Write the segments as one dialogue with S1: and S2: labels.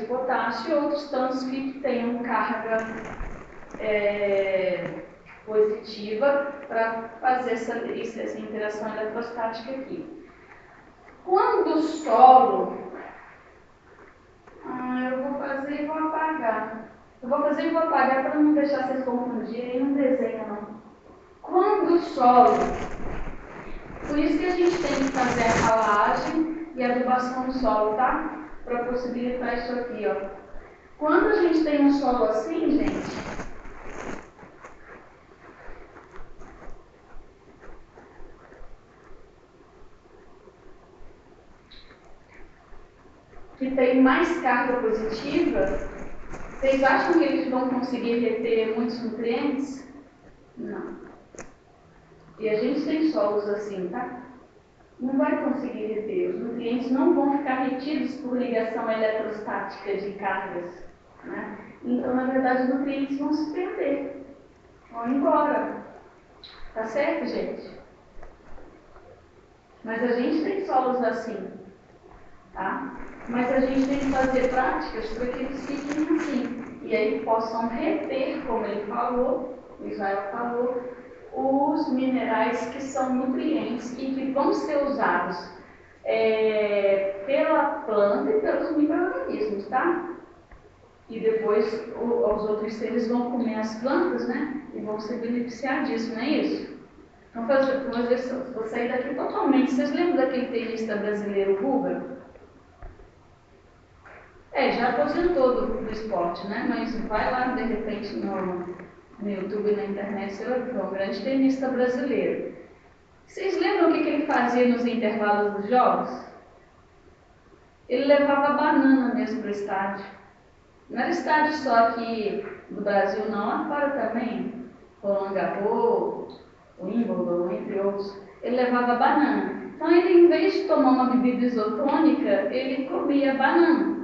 S1: potássio, e outros tantos que tenham carga positiva para fazer essa interação eletrostática aqui. Quando o solo... eu vou fazer e vou apagar. Eu vou fazer e vou apagar para não deixar vocês confundirem, não desenha não. Quando o solo... Por isso que a gente tem que fazer a calagem e a adubação do solo, tá? Para possibilitar isso aqui, ó. Quando a gente tem um solo assim, gente... que tem mais carga positiva, vocês acham que eles vão conseguir reter muitos nutrientes? Não. E a gente tem solos assim, tá? Não vai conseguir reter. Os nutrientes não vão ficar retidos por ligação eletrostática de cargas, né? Então, na verdade, os nutrientes vão se perder, vão embora. Tá certo, gente? Mas a gente tem solos assim, tá? Mas a gente tem que fazer práticas para que eles fiquem assim. E aí possam reter, como ele falou, o Israel falou, os minerais que são nutrientes e que vão ser usados pela planta e pelos micro-organismos, tá? E depois os outros seres vão comer as plantas, né? E vão se beneficiar disso, não é isso? Então, vou sair daqui totalmente. Vocês lembram daquele tenista brasileiro, Guga? Já aposentou do esporte, né? Mas vai lá, de repente, no YouTube e na internet, você vai ver um grande tenista brasileiro. Vocês lembram o que ele fazia nos intervalos dos jogos? Ele levava banana mesmo para o estádio. Não era estádio só aqui do Brasil, não, lá fora também. Roland Garros, Wimbledon, entre outros. Ele levava banana. Então, ele, em vez de tomar uma bebida isotônica, ele comia banana.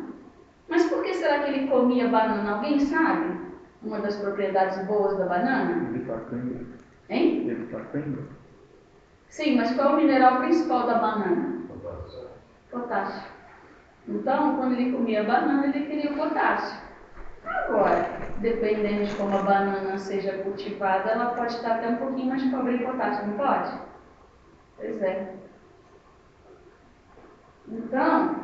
S1: Mas por que será que ele comia banana? Alguém sabe? Uma das propriedades boas da banana?
S2: Evita-cãibra.
S1: Hein?
S2: Evita-cãibra.
S1: Sim, mas qual é o mineral principal da banana? Potássio. Então, quando ele comia banana, ele queria o potássio. Agora, dependendo de como a banana seja cultivada, ela pode estar até um pouquinho mais pobre em potássio, não pode? Pois é. Então,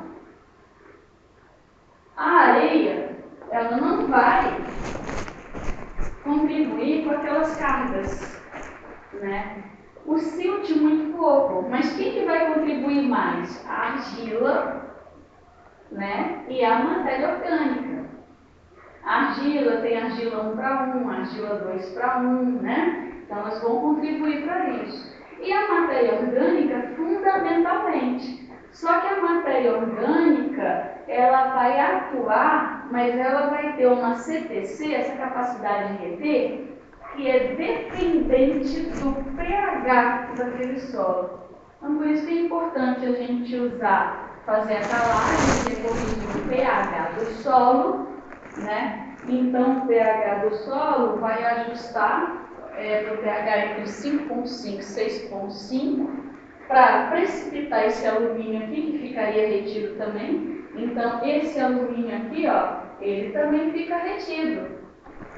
S1: a areia, ela não vai contribuir com aquelas cargas, né? O silt muito pouco, mas quem que vai contribuir mais? A argila, né? E a matéria orgânica. A argila tem argila 1 para 1, argila 2 para 1, né? Então elas vão contribuir para isso. E a matéria orgânica, fundamentalmente. Só que a matéria orgânica, ela vai atuar, mas ela vai ter uma CTC, essa capacidade de reter, que é dependente do pH daquele solo. Então, por isso que é importante a gente fazer a calagem, que corrige o pH do solo, né? Então, o pH do solo vai ajustar para o pH entre 5,5 e 6,5, para precipitar esse alumínio aqui, que ficaria retido também. Então, esse alumínio aqui, ó, ele também fica retido.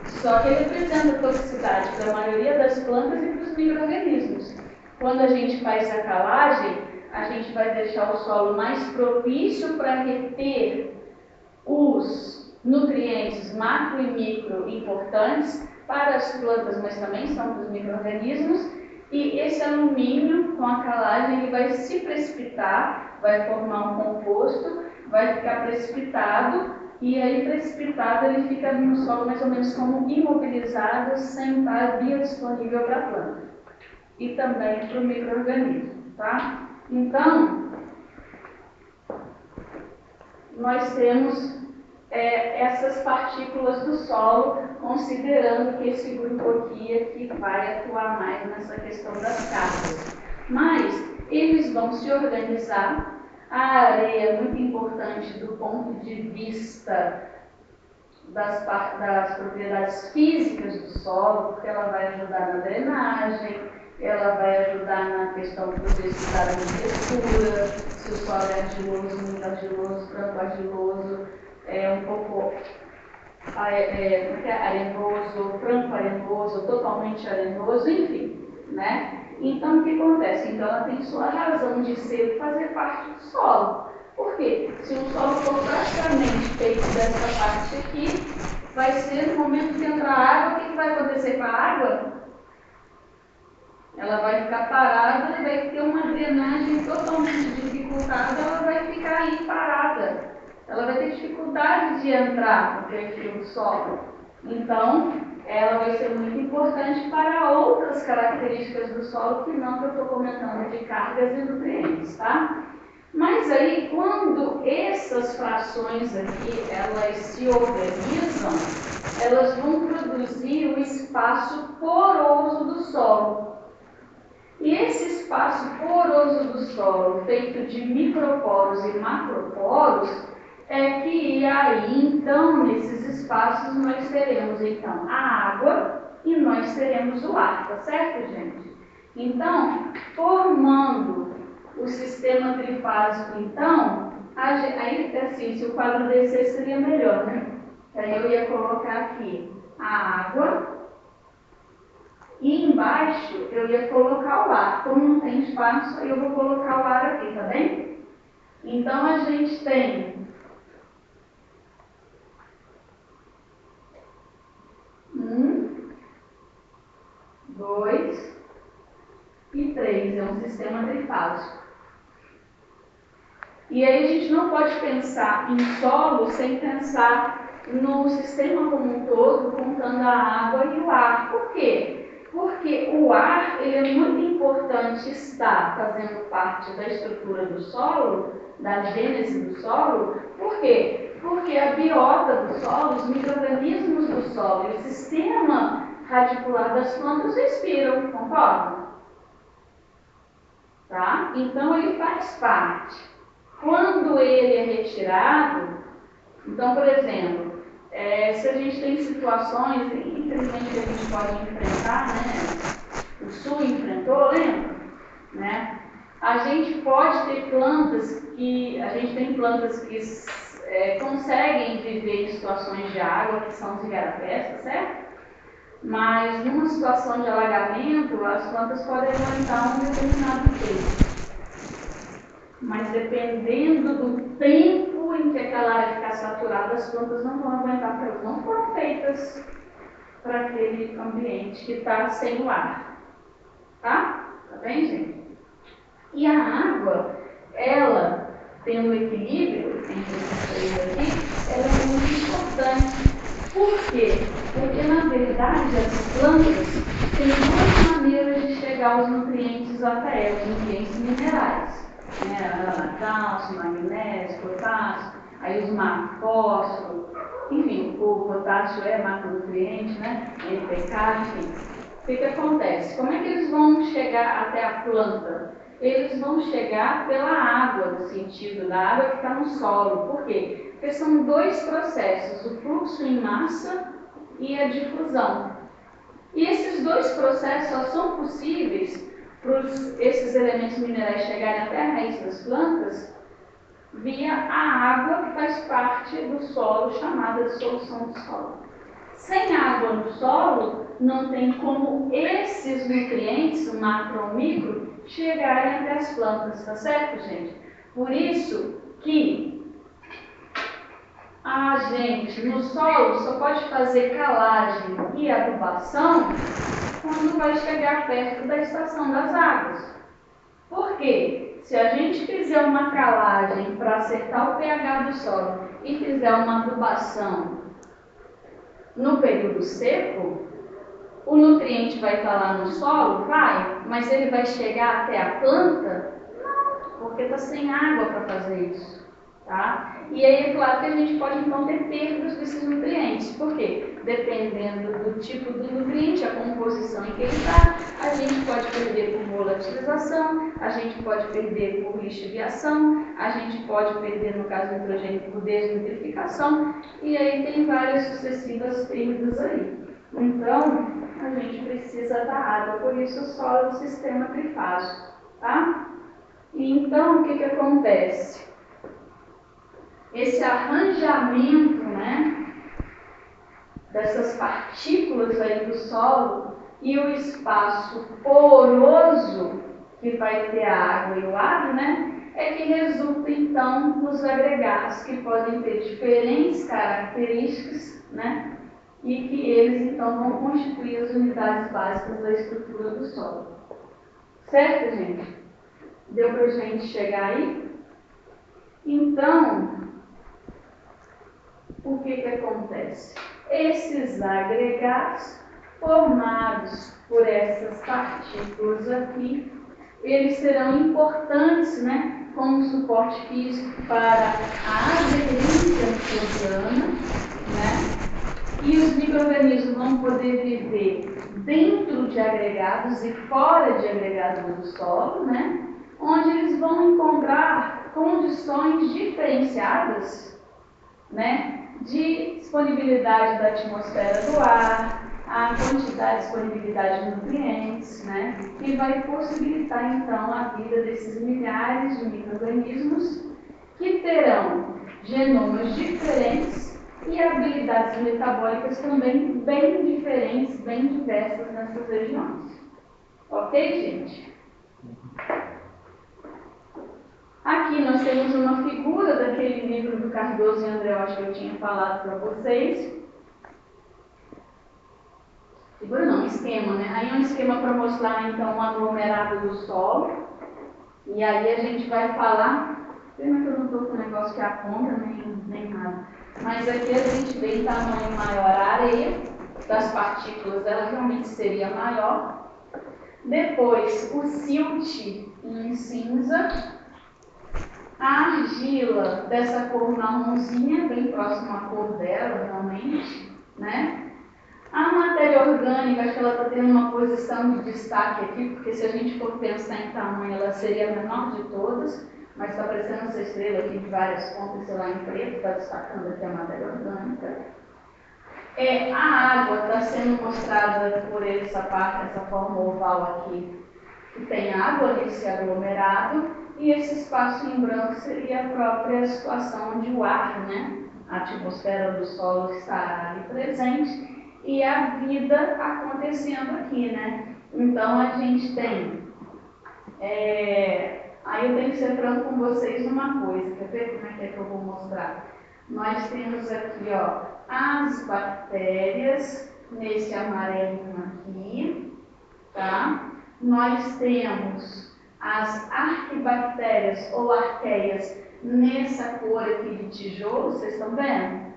S1: Só que ele apresenta toxicidade para a maioria das plantas e para os micro-organismos. Quando a gente faz a calagem, a gente vai deixar o solo mais propício para reter os nutrientes macro e micro importantes para as plantas, mas também são para os micro-organismos. E esse alumínio, com a calagem, ele vai se precipitar, vai formar um composto, vai ficar precipitado, e aí precipitado ele fica no solo mais ou menos como imobilizado, sem estar biodisponível para a planta. E também para o micro-organismo, tá? Então, nós temos essas partículas do solo, considerando que esse grupo aqui é que vai atuar mais nessa questão das cargas. Mas eles vão se organizar. A areia é muito importante do ponto de vista das propriedades físicas do solo, porque ela vai ajudar na drenagem, ela vai ajudar na questão de poder estudar a textura, se o solo é argiloso, muito argiloso, franco argiloso, um pouco arenoso, franco arenoso, totalmente arenoso, enfim, né? Então, o que acontece? Então, ela tem sua razão de ser e fazer parte do solo. Por quê? Se o solo for praticamente feito dessa parte aqui, vai ser no momento que entrar água, o que vai acontecer com a água? Ela vai ficar parada e vai ter uma drenagem totalmente dificultada, ela vai ficar aí parada. Ela vai ter dificuldade de entrar no perfil do solo. Então, ela vai ser muito importante para outras características do solo que não que eu estou comentando de cargas e nutrientes, tá? Mas aí, quando essas frações aqui, elas se organizam, elas vão produzir o espaço poroso do solo. E esse espaço poroso do solo, feito de microporos e macroporos, é que aí, então, nesses espaços, nós teremos, então, a água e nós teremos o ar, tá certo, gente? Então, formando o sistema trifásico, então, aí, assim, se o quadro descesse seria melhor, né? Aí eu ia colocar aqui a água e embaixo eu ia colocar o ar. Como não tem espaço, eu vou colocar o ar aqui, tá bem? Então, a gente tem 1, 2 e 3. É um sistema trifásico. E aí a gente não pode pensar em solo sem pensar no sistema como um todo, contando a água e o ar. Por quê? Porque o ar ele é muito importante estar fazendo parte da estrutura do solo, da gênese do solo. Por quê? Porque a biota do solo, os micro-organismos do solo e o sistema radicular das plantas respiram, concordam? Tá? Então ele faz parte. Quando ele é retirado, então, por exemplo, se a gente tem situações, infelizmente, que a gente pode enfrentar, né? O Sul enfrentou, lembra? Né? A gente pode ter plantas que, a gente tem plantas que conseguem viver em situações de água, que são os igarapés, tá certo? Mas numa situação de alagamento, as plantas podem aguentar um determinado tempo. Mas dependendo do tempo em que aquela área ficar saturada, as plantas não vão aguentar, porque elas não foram feitas para aquele ambiente que está sem o ar. Tá? Tá bem, gente? E a água, ela, tendo equilíbrio entre esses três aqui, ela é muito importante. Por quê? Porque, na verdade, as plantas têm duas maneiras de chegar aos nutrientes até elas, nutrientes minerais. Cálcio, magnésio, potássio, aí os fósforo, enfim, o potássio é macronutriente, né? NPK, enfim. O que acontece? Como é que eles vão chegar até a planta? Eles vão chegar pela água, no sentido da água que está no solo. Por quê? Porque são dois processos, o fluxo em massa e a difusão. E esses dois processos só são possíveis para esses elementos minerais chegarem até a raiz das plantas via a água que faz parte do solo, chamada de solução do solo. Sem água no solo, não tem como esses nutrientes, o macro ou micro, chegarem até as plantas, tá certo, gente? Por isso que a gente, no solo, só pode fazer calagem e adubação quando vai chegar perto da estação das águas. Por quê? Se a gente fizer uma calagem para acertar o pH do solo e fizer uma adubação no período seco, o nutriente vai estar lá no solo? Vai, mas ele vai chegar até a planta? Não, porque está sem água para fazer isso. Tá? E aí é claro que a gente pode então ter perdas desses nutrientes. Por quê? Dependendo do tipo do nutriente, a composição em que ele está, a gente pode perder por volatilização, a gente pode perder por lixiviação, a gente pode perder, no caso do nitrogênio, por desnitrificação, e aí tem várias sucessivas perdas aí. Então, a gente precisa da água, por isso o solo é um sistema trifásico. Tá? E então, o que acontece? esse arranjamento, né, dessas partículas aí do solo e o espaço poroso que vai ter a água e o ar, né, é que resulta então nos agregados que podem ter diferentes características, né, e que eles então vão constituir as unidades básicas da estrutura do solo. Certo, gente? Deu para a gente chegar aí? Então, o que acontece? Esses agregados formados por essas partículas aqui, eles serão importantes, né, como suporte físico para a aderência microbiana, né, e os micro-organismos vão poder viver dentro de agregados e fora de agregados do solo, né, onde eles vão encontrar condições diferenciadas, né, de disponibilidade da atmosfera do ar, a quantidade de disponibilidade de nutrientes, né, e vai possibilitar então a vida desses milhares de micro-organismos que terão genomas diferentes e habilidades metabólicas também bem diferentes, bem diversas nessas regiões. Ok, gente? Aqui nós temos uma figura daquele livro do Cardoso e Andreotti que eu tinha falado para vocês. Figura não, esquema, né? Aí é um esquema para mostrar então o aglomerado do solo. E aí a gente vai falar. Pena que eu não estou com o negócio que aponta nem nada. Mas aqui a gente vê em tamanho maior a areia, das partículas ela realmente seria maior. Depois o silt em cinza. A argila dessa cor marronzinha, bem próxima à cor dela, realmente, né? A matéria orgânica, acho que ela está tendo uma posição de destaque aqui, porque se a gente for pensar em tamanho, ela seria a menor de todas, mas está aparecendo essa estrela aqui de várias pontas, sei lá, em preto, está destacando aqui a matéria orgânica. A água está sendo mostrada por essa parte, essa forma oval aqui, que tem água nesse aglomerado, e esse espaço em branco seria a própria situação onde o ar, né, a atmosfera do solo está ali presente e a vida acontecendo aqui, né? Então a gente tem, aí eu tenho que ser franco com vocês uma coisa, quer ver como é que eu vou mostrar? Nós temos aqui, ó, as bactérias nesse amarelinho aqui, tá? Nós temos as arquibactérias ou arqueias nessa cor aqui de tijolo, vocês estão vendo?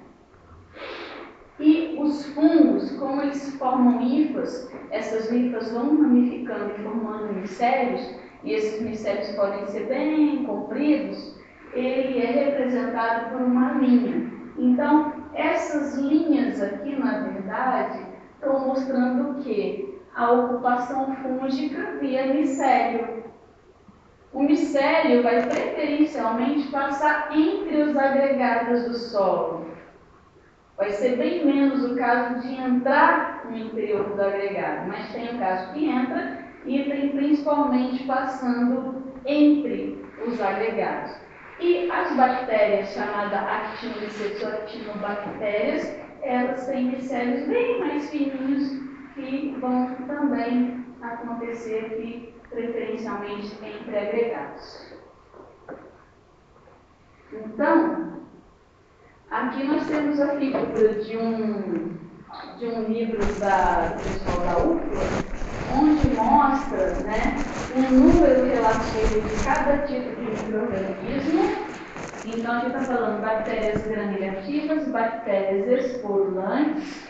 S1: E os fungos, como eles formam hifas, essas hifas vão ramificando e formando micélios, e esses micélios podem ser bem compridos, ele é representado por uma linha. Então, essas linhas aqui, na verdade, estão mostrando o quê? A ocupação fúngica via micélio. O micélio vai preferencialmente passar entre os agregados do solo. Vai ser bem menos o caso de entrar no interior do agregado, mas tem o caso que entra e tem principalmente passando entre os agregados. E as bactérias, chamadas actinomycetes ou actinobactérias, elas têm micélios bem mais fininhos que vão também acontecer aqui preferencialmente entre agregados. Então, aqui nós temos a figura de um livro do pessoal da UFLA, onde mostra, né, um número relativo de cada tipo de micro-organismo. Então, aqui está falando bactérias gram-negativas, bactérias esporulantes,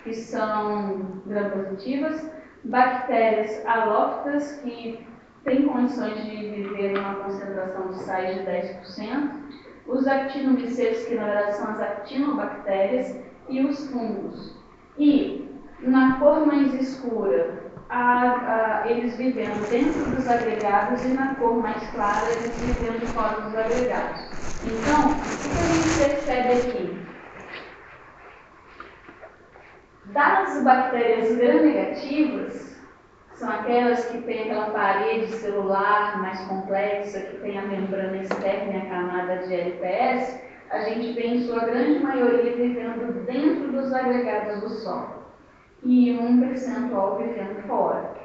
S1: que são gram-positivas, bactérias halófitas, que têm condições de viver numa concentração de sais de 10%, os actinomycetes, que na verdade são as actinobactérias, e os fungos. E na cor mais escura, eles vivendo dentro dos agregados, e na cor mais clara, eles vivendo fora dos agregados. Então, o que a gente percebe aqui? Das bactérias gram-negativas, são aquelas que têm aquela parede celular mais complexa, que tem a membrana externa e a camada de LPS, a a gente vê em sua grande maioria vivendo dentro dos agregados do solo e 1% vivendo fora.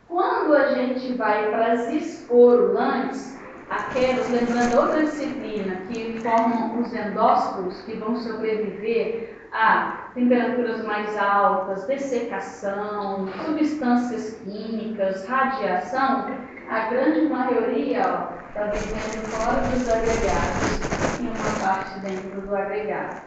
S1: Quando a gente vai para as esporulantes, aquelas, lembrando outra disciplina, que formam os endósporos, que vão sobreviver a temperaturas mais altas, dessecação, substâncias químicas, radiação, a grande maioria está vivendo fora dos agregados e uma parte dentro do agregado.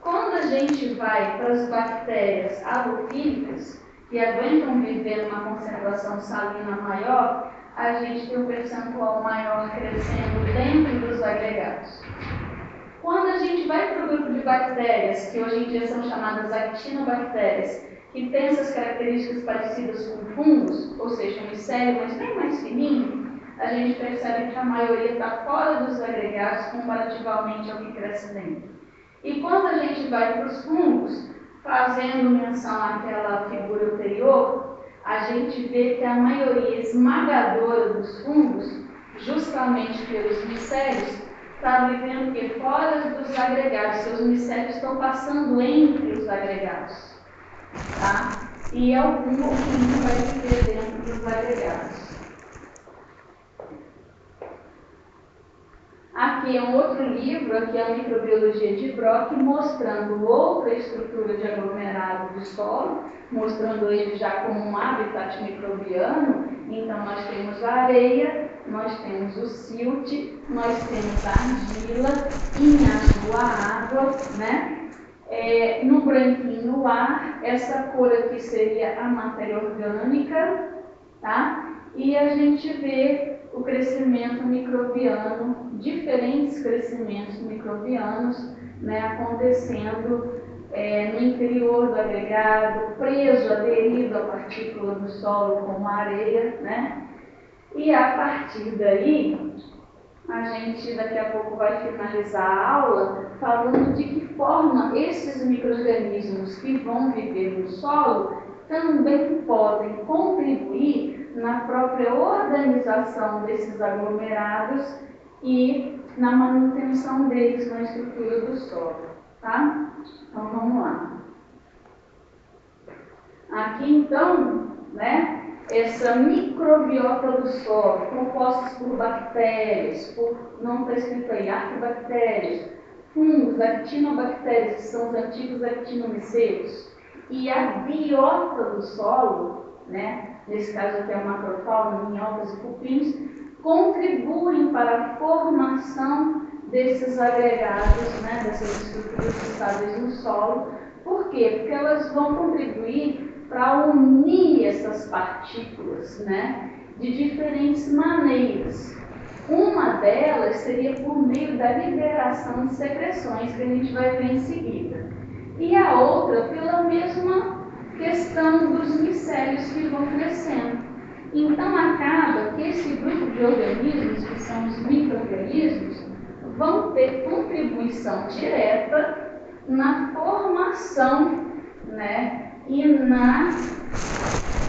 S1: Quando a gente vai para as bactérias halofílicas, que aguentam viver numa concentração salina maior, a gente tem um percentual maior crescendo dentro dos agregados. Quando a gente vai para o grupo de bactérias, que hoje em dia são chamadas actinobactérias, que tem essas características parecidas com fungos, ou seja, um micélio, mas bem mais fininho, a gente percebe que a maioria está fora dos agregados comparativamente ao que cresce dentro. E quando a gente vai para os fungos, fazendo menção àquela figura anterior, a gente vê que a maioria esmagadora dos fungos, justamente pelos micélios, está vivendo que fora dos agregados, seus micélios estão passando entre os agregados. Tá? E algum ou que vai viver dentro dos agregados. Aqui é um outro livro, aqui é a Microbiologia de Brock, mostrando outra estrutura de aglomerado do solo, mostrando ele já como um habitat microbiano. Então, nós temos a areia, nós temos o silt, nós temos a argila, em azul a água, né? No branquinho o ar, essa cor aqui seria a matéria orgânica, tá? E a gente vê o crescimento microbiano, diferentes crescimentos microbianos, né, acontecendo no interior do agregado, preso, aderido à partícula do solo como a areia, né? E a partir daí, a gente daqui a pouco vai finalizar a aula falando de que forma esses micro-organismos que vão viver no solo também podem contribuir na própria organização desses aglomerados e na manutenção deles na estrutura do solo, tá? Então, vamos lá. Aqui, então, né, essa microbiota do solo, compostas por bactérias, não está escrito aí, arquibactérias, fungos, actinobactérias, que são os antigos actinomicetos, e a biota do solo, né, nesse caso aqui é o macrofauna, minhocas e cupins, contribuem para a formação desses agregados, né, dessas estruturas estáveis no solo. Por quê? Porque elas vão contribuir para unir essas partículas, né, de diferentes maneiras. Uma delas seria por meio da liberação de secreções, que a gente vai ver em seguida. E a outra pela mesma questão dos micélios que vão crescendo. Então, acaba que esse grupo de organismos, que são os micro-organismos, vão ter contribuição direta na formação, né, e na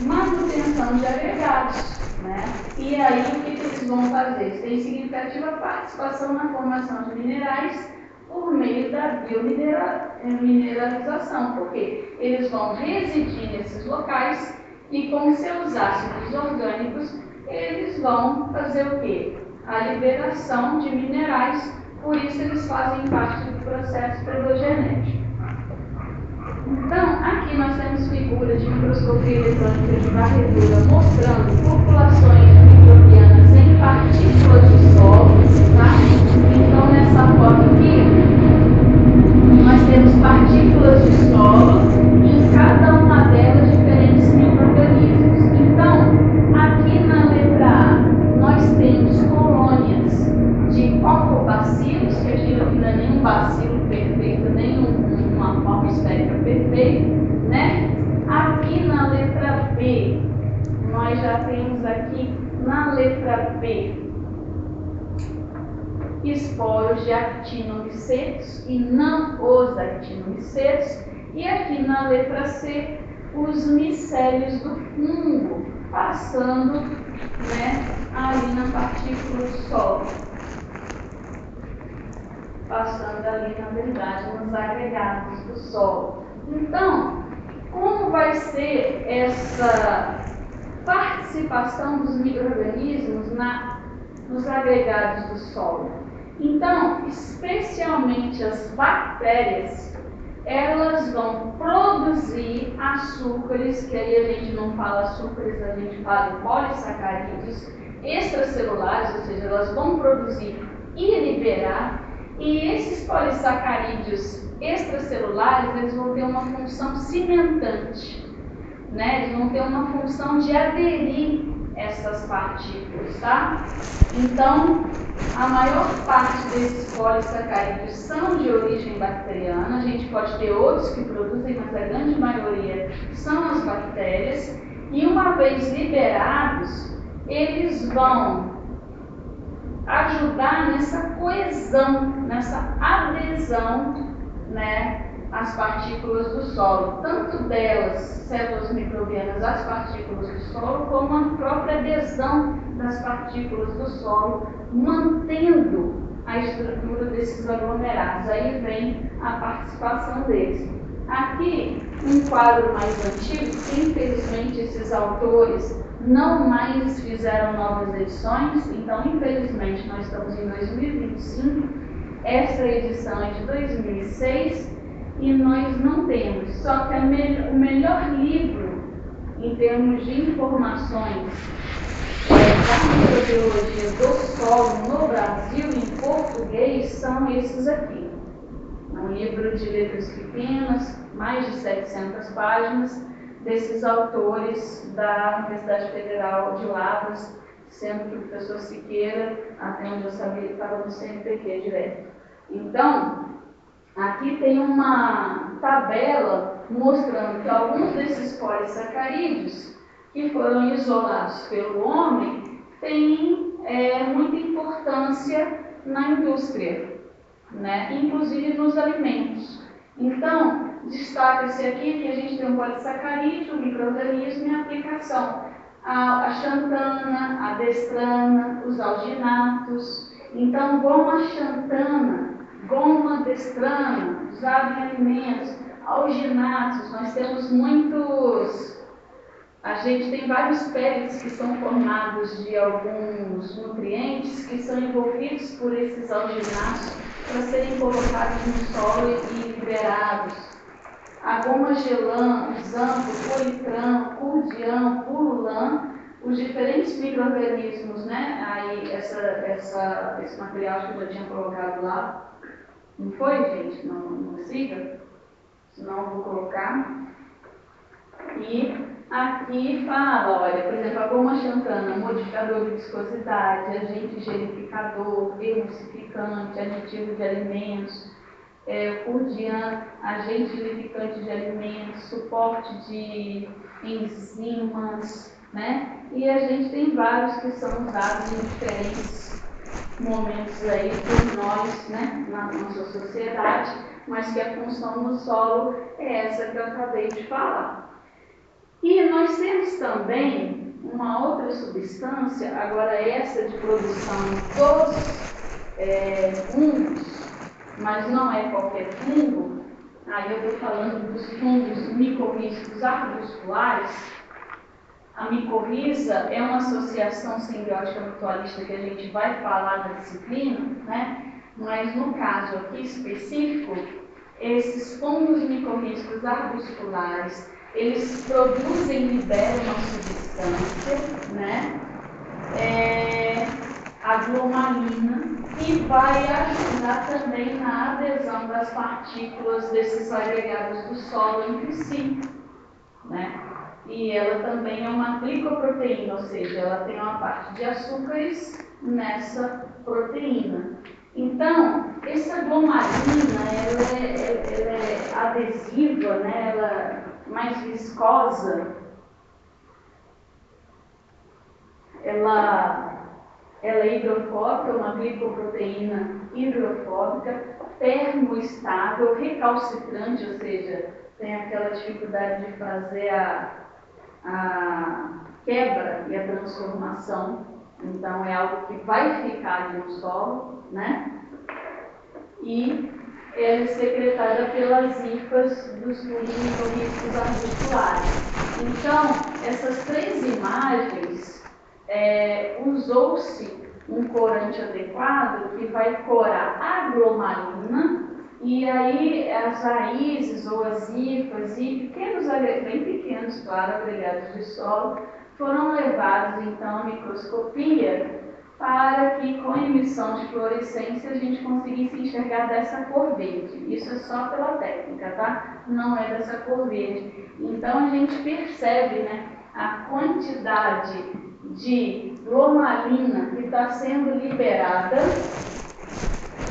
S1: manutenção de agregados, né? E aí, o que eles vão fazer? Eles têm significativa participação na formação de minerais por meio da biomineralização, porque eles vão residir nesses locais e com seus ácidos orgânicos eles vão fazer o quê? A liberação de minerais, por isso eles fazem parte do processo pedogenético. Então, aqui nós temos figuras de microscopia eletrônica de varredura mostrando populações microbianas em partículas de solo, tá? Então, nessa foto aqui, nós temos partículas de solo e em cada uma delas diferentes micro-organismos. Então, aqui na letra A, nós temos colônias de cocobacilos, que eu digo que não é nenhum bacilo perfeito, nem uma forma esférica perfeita, né? Aqui na letra B, nós já temos aqui na letra B esporos de actinomicetos e não os actinomicetos, e aqui na letra C os micélios do fungo passando, né, ali na partícula do solo. passando ali, na verdade, nos agregados do solo. Então, como vai ser essa participação dos micro-organismos nos agregados do solo? Então, especialmente as bactérias, elas vão produzir açúcares, que aí a gente não fala açúcares, a gente fala de polissacarídeos extracelulares, ou seja, elas vão produzir e liberar, e esses polissacarídeos extracelulares, eles vão ter uma função cimentante, né? Eles vão ter uma função de aderir essas partículas, tá? Então, a maior parte desses polissacarídeos são de origem bacteriana. A gente pode ter outros que produzem, mas a grande maioria são as bactérias. E uma vez liberados, eles vão ajudar nessa coesão, nessa adesão, né, às partículas do solo, tanto delas, células microbianas, às partículas do solo, como a própria adesão das partículas do solo, mantendo a estrutura desses aglomerados. Aí vem a participação deles. Aqui, um quadro mais antigo, que infelizmente esses autores não mais fizeram novas edições, então infelizmente nós estamos em 2025, essa edição é de 2006 e nós não temos, só que o melhor livro em termos de informações da microbiologia do solo no Brasil em português são esses aqui. É um livro de letras pequenas, mais de 700 páginas, desses autores da Universidade Federal de Lavras, sendo que o professor Siqueira, até onde eu sabia, estava no CNPq direto. Então, aqui tem uma tabela mostrando que alguns desses polissacarídeos que foram isolados pelo homem têm muita importância na indústria, né? Inclusive nos alimentos. Então, destaca-se aqui que a gente tem um polissacarídeo, um micro-organismo e a aplicação. A xantana, a destrana, os alginatos. Então, goma xantana, goma destrana, usado em alimentos, alginatos. Nós temos muitos. A gente tem vários pellets que são formados de alguns nutrientes que são envolvidos por esses alginatos para serem colocados no solo e liberados. A goma gelã, o zampo, o politran, o curdian, o pululan, os diferentes micro-organismos, né? Aí esse material que eu já tinha colocado lá. Não foi, gente? Não siga? Senão eu vou colocar. E aqui fala, olha, por exemplo, a goma xantana, modificador de viscosidade, agente gelificador, emulsificante, aditivo de alimentos, o curdian, agente gelificante de alimentos, suporte de enzimas, né? E a gente tem vários que são usados em diferentes momentos aí por nós, né, na nossa sociedade, mas que a função do solo é essa que eu acabei de falar. E nós temos também uma outra substância, agora essa de produção dos fungos, mas não é qualquer fungo. Aí eu estou falando dos fungos micorrízicos arbusculares. A micorriza é uma associação simbiótica mutualista que a gente vai falar na disciplina, né? Mas no caso aqui específico, esses fungos micorrízicos arbusculares, eles produzem e liberam uma substância, né? A glomalina, que vai ajudar também na adesão das partículas desses agregados do solo entre si, né? E ela também é uma glicoproteína, ou seja, ela tem uma parte de açúcares nessa proteína. Então, essa glomalina, ela é adesiva, né? Ela é mais viscosa, ela é hidrofóbica, uma glicoproteína hidrofóbica, termoestável, recalcitrante, ou seja, tem aquela dificuldade de fazer a quebra e a transformação. Então, é algo que vai ficar no solo, né? e ela é secretada pelas hifas dos fungos microrrízicos arbustulares. Então, essas três imagens, usou-se um corante adequado que vai corar a glomalina, e aí as raízes ou as hifas e pequenos agregados, bem pequenos, claro, agregados de solo, foram levados então à microscopia para que com a emissão de fluorescência a gente conseguisse enxergar dessa cor verde. Isso é só pela técnica, tá? Não é dessa cor verde. Então a gente percebe, né, a quantidade de glomalina que está sendo liberada,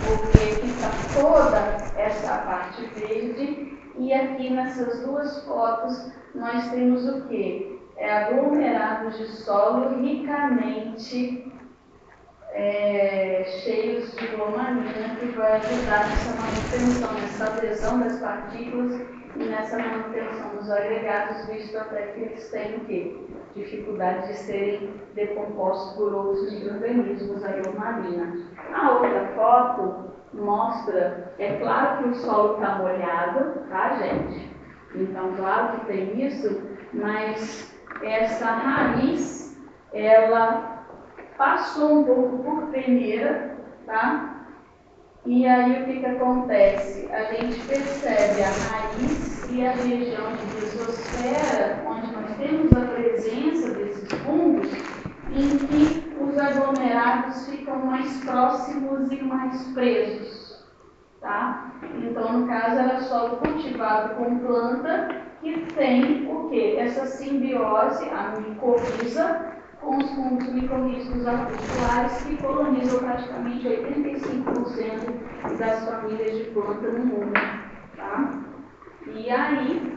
S1: porque aqui está toda essa parte verde, e aqui nessas duas fotos nós temos o que? Aglomerados de solo ricamente cheios de glomalina, que vai ajudar nessa manutenção, nessa adesão das partículas e nessa manutenção dos agregados, visto até que eles têm o quê? Dificuldade de serem decompostos por outros micro-organismos, a glomalina. A outra foto mostra, é claro que o solo está molhado, tá, gente? Então, claro que tem isso, mas essa raiz, ela passou um pouco por peneira, tá? E aí o que acontece? A gente percebe a raiz e a região de mesosfera, onde nós temos a presença desses fungos, em que os aglomerados ficam mais próximos e mais presos, tá? Então, no caso, era solo cultivado com planta que tem o quê? Essa simbiose, a micoriza, com os fungos microrrízicos arbustulares que colonizam praticamente 85% das famílias de planta no mundo, tá? E aí,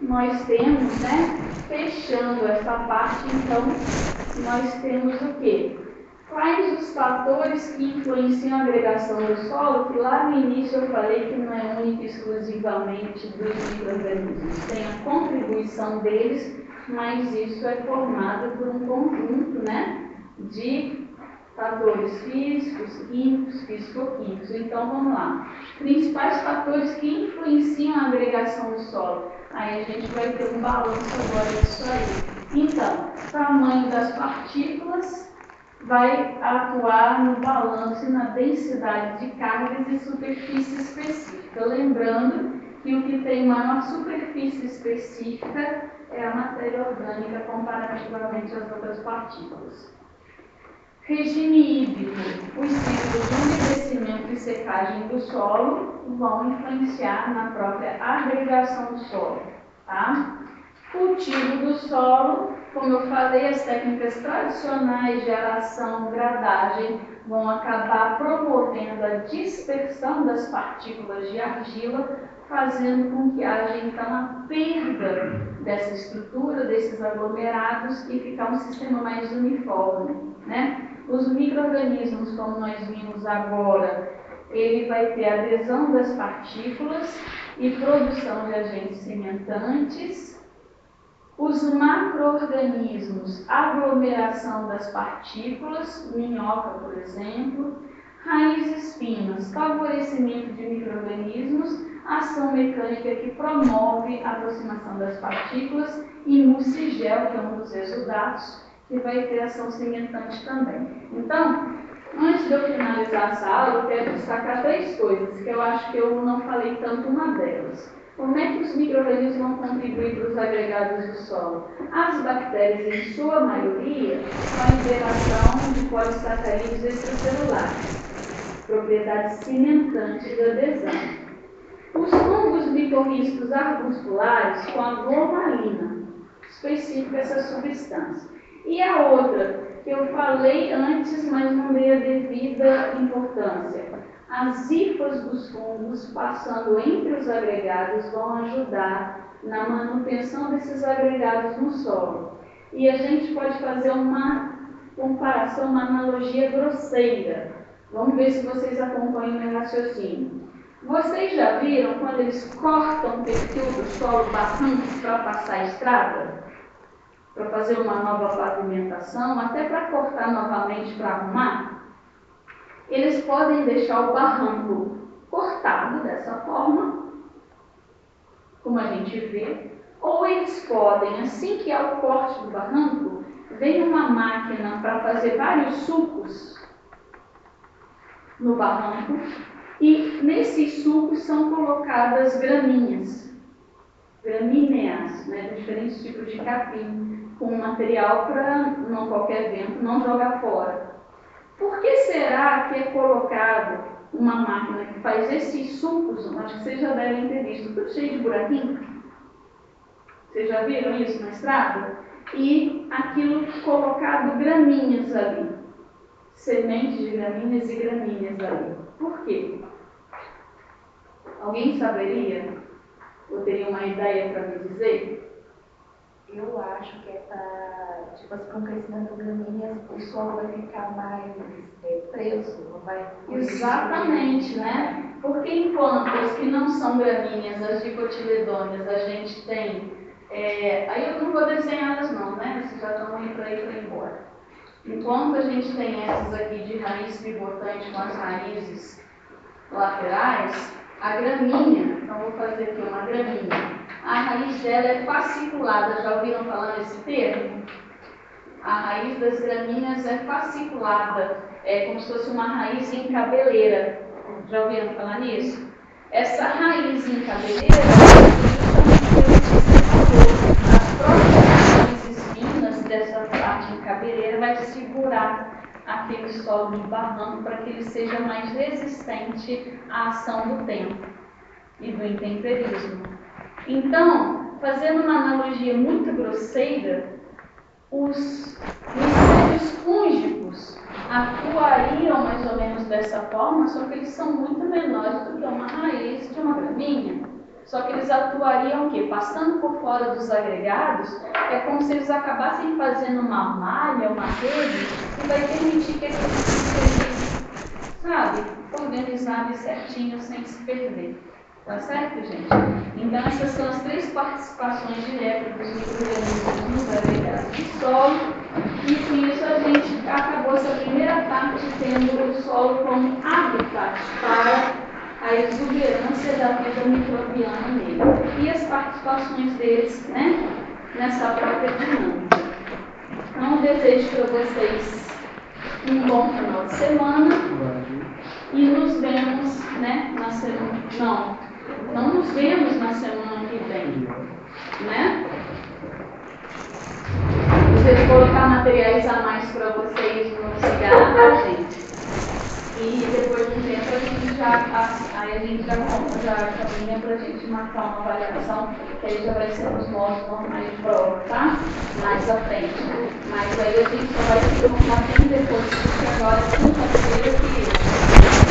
S1: nós temos, né, fechando essa parte, então, nós temos o quê? Quais os fatores que influenciam a agregação do solo? Que lá no início eu falei que não é único e exclusivamente dos micro-organismos. Tem a contribuição deles, mas isso é formado por um conjunto, né, de fatores físicos, químicos, físico-químicos. Então, vamos lá. Principais fatores que influenciam a agregação do solo. Aí a gente vai ter um balanço agora disso aí. Então, tamanho das partículas vai atuar no balanço e na densidade de cargas e superfície específica. Lembrando que o que tem maior superfície específica é a matéria orgânica comparativamente às outras partículas. Regime hídrico. Os ciclos de umedecimento e secagem do solo vão influenciar na própria agregação do solo, tá? Cultivo do solo, como eu falei, as técnicas tradicionais de aração, gradagem, vão acabar promovendo a dispersão das partículas de argila, fazendo com que haja então a perda dessa estrutura, desses aglomerados, e ficar um sistema mais uniforme, né? Os micro-organismos, como nós vimos agora, ele vai ter adesão das partículas e produção de agentes cimentantes. Os macro-organismos, aglomeração das partículas, minhoca, por exemplo, raízes finas, favorecimento de micro-organismos, ação mecânica que promove a aproximação das partículas e mucigel, que é um dos exudatos, que vai ter ação cimentante também. Então, antes de eu finalizar essa aula, eu quero destacar três coisas, que eu acho que eu não falei tanto uma delas. Como é que os micro-organismos vão contribuir para os agregados do solo? As bactérias, em sua maioria, com a liberação de polissacarídeos extracelulares, propriedades cimentantes de adesão. Os fungos microrrízicos arbustulares com a glomalina, específica essa substância. E a outra, que eu falei antes, mas não dei a devida importância. As hifas dos fungos passando entre os agregados vão ajudar na manutenção desses agregados no solo. E a gente pode fazer uma comparação, uma analogia grosseira. Vamos ver se vocês acompanham o meu raciocínio. Vocês já viram quando eles cortam o perfil do solo bastante para passar a estrada? Para fazer uma nova pavimentação, até para cortar novamente para arrumar? eles podem deixar o barranco cortado dessa forma, como a gente vê, ou eles podem, assim que há o corte do barranco, vem uma máquina para fazer vários sulcos no barranco, e nesses sulcos são colocadas gramíneas, né, diferentes tipos de capim, com material para não qualquer vento não jogar fora. Por que será que é colocado uma máquina que faz esses sulcos? Acho que vocês já devem ter visto, tudo cheio de buraquinho. Vocês já viram isso na estrada? E aquilo colocado gramíneas ali, sementes de gramíneas e gramíneas ali. Por quê? Alguém saberia? Ou teria uma ideia para me dizer?
S2: Eu acho que é para, tipo assim, com o crescimento do gramíneas, o solo vai ficar mais preso, não vai...
S1: Exatamente, né? Porque enquanto as que não são gramíneas, as dicotiledôneas, a gente tem... aí eu não vou desenhá-las não, né? Vocês já estão indo para ir embora. Enquanto a gente tem essas aqui de raiz pivotante com as raízes laterais, a gramínea, então vou fazer aqui uma gramínea, a raiz dela é fasciculada. Já ouviram falar nesse termo? A raiz das gramíneas é fasciculada, é como se fosse uma raiz em cabeleira. Já ouviram falar nisso? Essa raiz em cabeleira as próprias raízes finas dessa parte em cabeleira vai segurar aquele solo de barranco para que ele seja mais resistente à ação do tempo e do intemperismo. Então, fazendo uma analogia muito grosseira, os micélios fúngicos atuariam mais ou menos dessa forma, só que eles são muito menores do que uma raiz de uma gramínea. Só que eles atuariam o quê? Passando por fora dos agregados, é como se eles acabassem fazendo uma malha, uma rede, que vai permitir que eles sejam, sabe, organizados certinho, sem se perder. Tá certo, gente? Então, essas são as 3 participações diretas dos micro-organismos nos agregados de solo. E com isso a gente acabou essa primeira parte tendo o solo como habitat para a exuberância da vida microbiana nele. E as participações deles, né, nessa própria dinâmica. Então, eu desejo para vocês um bom final de semana. E nos vemos, né, na semana... Não nos vemos na semana que vem, né? Vocês colocar materiais a mais para vocês no cigarro, tá, gente? E depois de um tempo a gente já caminha para a gente marcar uma avaliação, que aí já vai ser nos modos normais de prova, tá? Mais à frente. Mas aí a gente só vai se preocupar bem depois, porque agora é quinta-feira que